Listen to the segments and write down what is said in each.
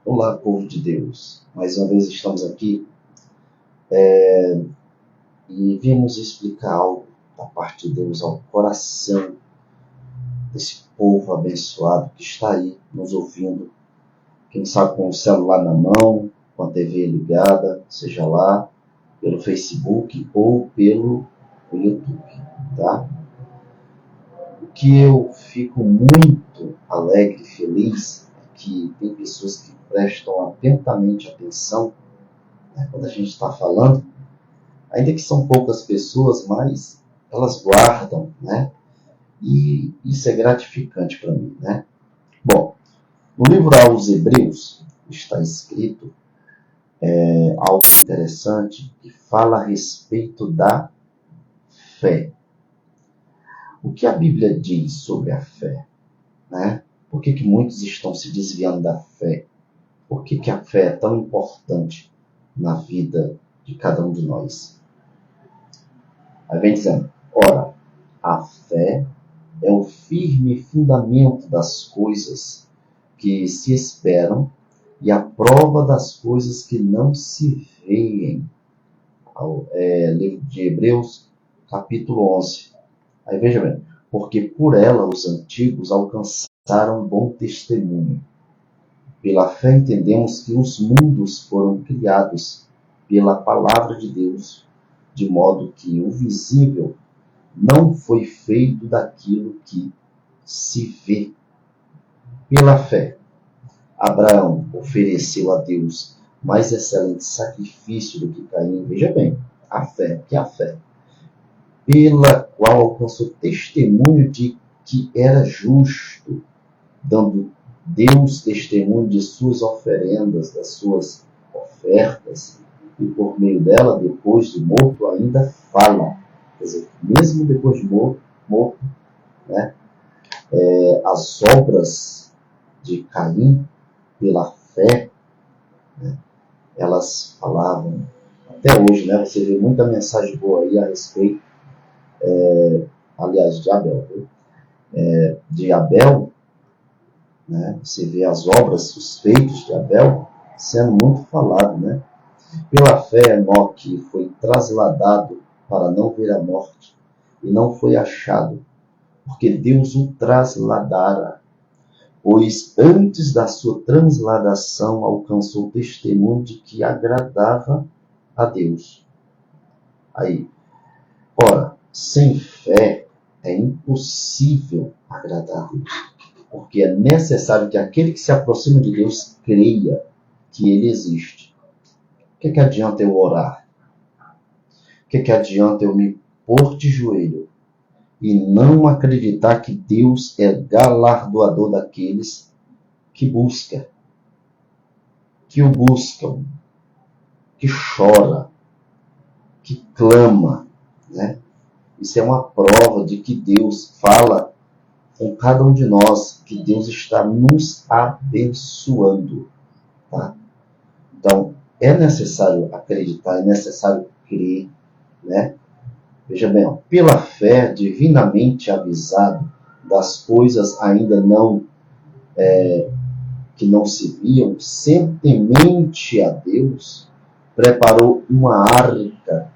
Olá, povo de Deus. Mais uma vez estamos aqui e viemos explicar algo da parte de Deus ao coração desse povo abençoado que está aí nos ouvindo. Quem sabe com o celular na mão, com a TV ligada, seja lá pelo Facebook ou pelo YouTube, tá? O que eu fico muito alegre e feliz é que tem pessoas que prestam atentamente atenção, né, quando a gente está falando, ainda que são poucas pessoas, mas elas guardam, né? E isso é gratificante para mim, né? Bom, no livro aos Hebreus está escrito algo interessante que fala a respeito da fé. O que a Bíblia diz sobre a fé, né? Por que muitos estão se desviando da fé? Por que a fé é tão importante na vida de cada um de nós? Aí vem dizendo, ora, a fé é o firme fundamento das coisas que se esperam e a prova das coisas que não se veem. Livro de Hebreus, capítulo 11. Aí veja bem, porque por ela os antigos alcançaram bom testemunho. Pela fé entendemos que os mundos foram criados pela palavra de Deus, de modo que o visível não foi feito daquilo que se vê. Pela fé, Abraão ofereceu a Deus mais excelente sacrifício do que Caim. Veja bem, a fé, que é a fé, pela qual alcançou testemunho de que era justo, dando Deus testemunho de suas oferendas, das suas ofertas, e por meio dela, depois de morto, ainda fala. Quer dizer, mesmo depois de morto, né, as obras de Caim, pela fé, né, elas falavam. Até hoje, né, você vê muita mensagem boa aí a respeito, aliás, de Abel. De Abel, né, você vê as obras, os feitos de Abel sendo muito falado, né? Pela fé, Enoque foi trasladado para não ver a morte e não foi achado, porque Deus o trasladara, pois antes da sua transladação alcançou o testemunho de que agradava a Deus. Aí, ora, sem fé é impossível agradar a Deus, porque é necessário que aquele que se aproxima de Deus creia que Ele existe. O que adianta eu orar? O que adianta eu me pôr de joelho e não acreditar que Deus é galardoador daqueles que buscam, que o buscam, que chora, que clama, né? Isso é uma prova de que Deus fala com cada um de nós, que Deus está nos abençoando, tá? Então, é necessário acreditar, é necessário crer, né? Veja bem, ó, pela fé divinamente avisado das coisas ainda não que não se viam, sem temente a Deus, preparou uma arca,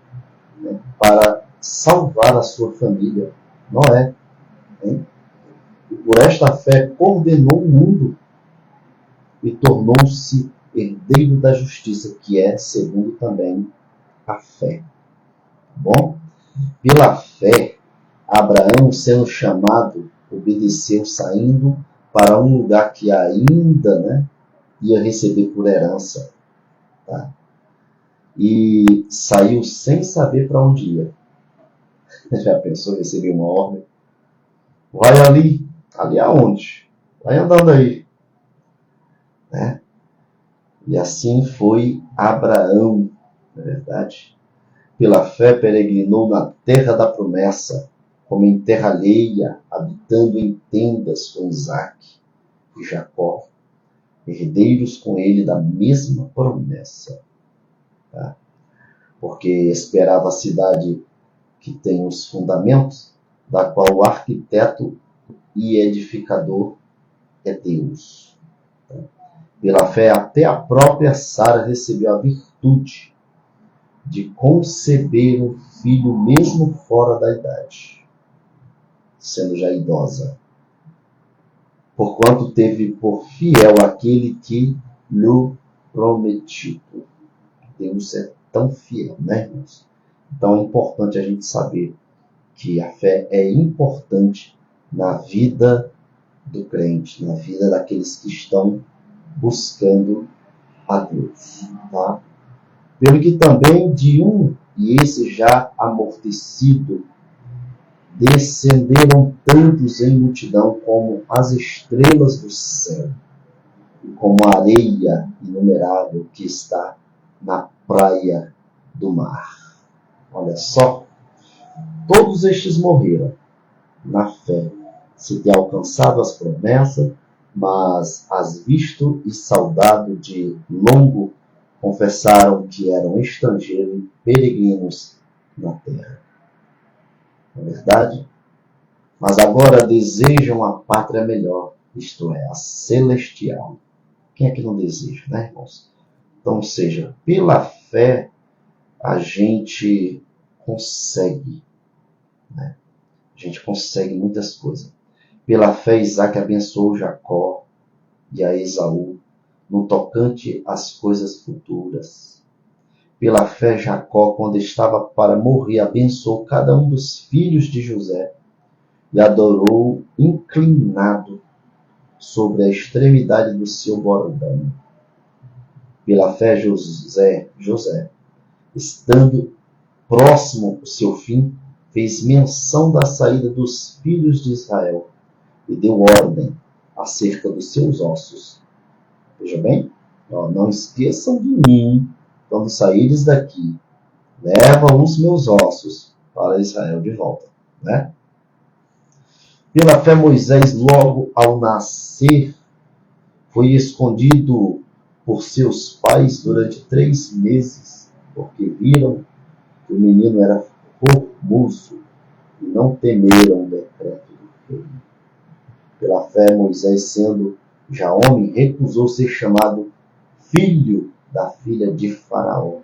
né, para salvar a sua família, Noé. Hein? E por esta fé coordenou o mundo e tornou-se herdeiro da justiça, que é segundo também a fé. Bom, pela fé, Abraão, sendo chamado, obedeceu, saindo para um lugar que ainda, né, ia receber por herança. Tá? E saiu sem saber para onde ia. Já pensou em receber uma ordem? Vai ali. Ali aonde? Vai andando aí. Né? E assim foi Abraão, na verdade. Pela fé peregrinou na terra da promessa, como em terra alheia, habitando em tendas com Isaque e Jacó, herdeiros com ele da mesma promessa. Tá? Porque esperava a cidade que tem os fundamentos, da qual o arquiteto e edificador é Deus. Tá? Pela fé, até a própria Sara recebeu a virtude de conceber um filho mesmo fora da idade, sendo já idosa, porquanto teve por fiel aquele que lhe prometiu. Deus é tão fiel, né, irmãos? Então é importante a gente saber que a fé é importante na vida do crente, na vida daqueles que estão buscando a Deus, tá? Pelo que também de um, e esse já amortecido, descenderam tantos em multidão como as estrelas do céu, e como a areia inumerável que está na praia do mar. Olha só, todos estes morreram na fé, se ter alcançado as promessas, mas as visto e saudado de longo, confessaram que eram estrangeiros e peregrinos na terra. Não é verdade? Mas agora desejam a pátria melhor, isto é, a celestial. Quem é que não deseja, né, irmãos? Então, ou seja, pela fé a gente consegue, né? A gente consegue muitas coisas. Pela fé, Isaac abençoou Jacó e a Esaú no tocante às coisas futuras. Pela fé, Jacó, quando estava para morrer, abençoou cada um dos filhos de José e adorou inclinado sobre a extremidade do seu bordão. Pela fé, José, estando próximo ao seu fim, fez menção da saída dos filhos de Israel e deu ordem acerca dos seus ossos. Veja bem, não esqueçam de mim quando saíres daqui. Leva os meus ossos para Israel de volta. Né? Pela fé, Moisés, logo ao nascer, foi escondido por seus pais durante 3 meses, porque viram que o menino era formoso e não temeram o decreto do rei. Pela fé, Moisés, sendo já homem, recusou ser chamado filho da filha de Faraó.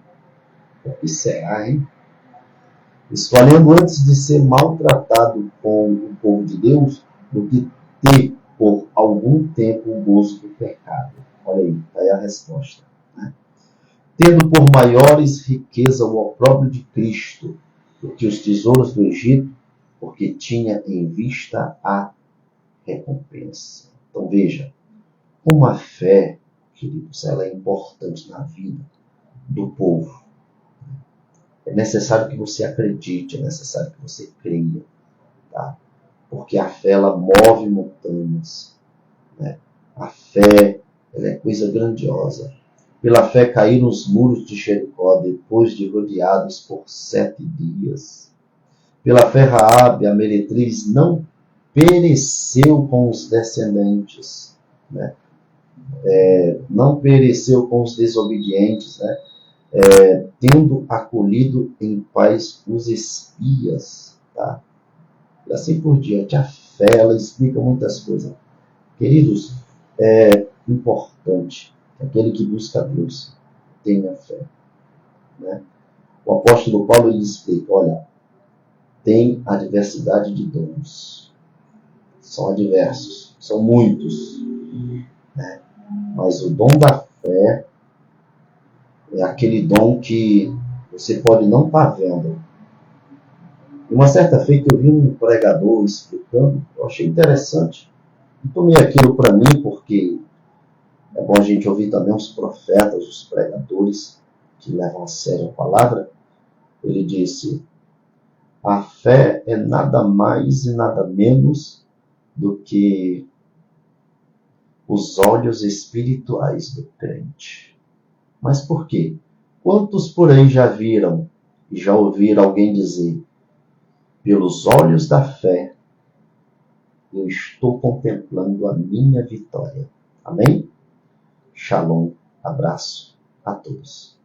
O que será, hein? Escolhendo antes de ser maltratado com o povo de Deus do que ter por algum tempo o gozo do pecado. Olha aí, está aí a resposta. Né? Tendo por maiores riqueza o opróbrio de Cristo do que os tesouros do Egito, porque tinha em vista a recompensa. Então veja, como a fé, queridos, ela é importante na vida do povo. É necessário que você acredite, é necessário que você creia, tá? Porque a fé, ela move montanhas, né? A fé, ela é coisa grandiosa. Pela fé caíram os muros de Jericó, depois de rodeados por 7 dias. Pela fé, Raabe, a meretriz, não pereceu com os descendentes, né? Não pereceu com os desobedientes, né? Tendo acolhido em paz os espias, tá? E assim por diante. A fé, ela explica muitas coisas. Queridos, é importante que aquele que busca a Deus tenha fé, né? O apóstolo Paulo, ele explica, olha, tem a diversidade de dons. São adversos, são muitos, né? Mas o dom da fé é aquele dom que você pode não estar vendo. Uma certa feita eu vi um pregador explicando, eu achei interessante. E tomei aquilo para mim porque é bom a gente ouvir também os profetas, os pregadores que levam a sério a palavra. Ele disse, a fé é nada mais e nada menos do que os olhos espirituais do crente. Mas por quê? Quantos, porém, já viram e já ouviram alguém dizer, pelos olhos da fé, eu estou contemplando a minha vitória. Amém? Shalom, abraço a todos.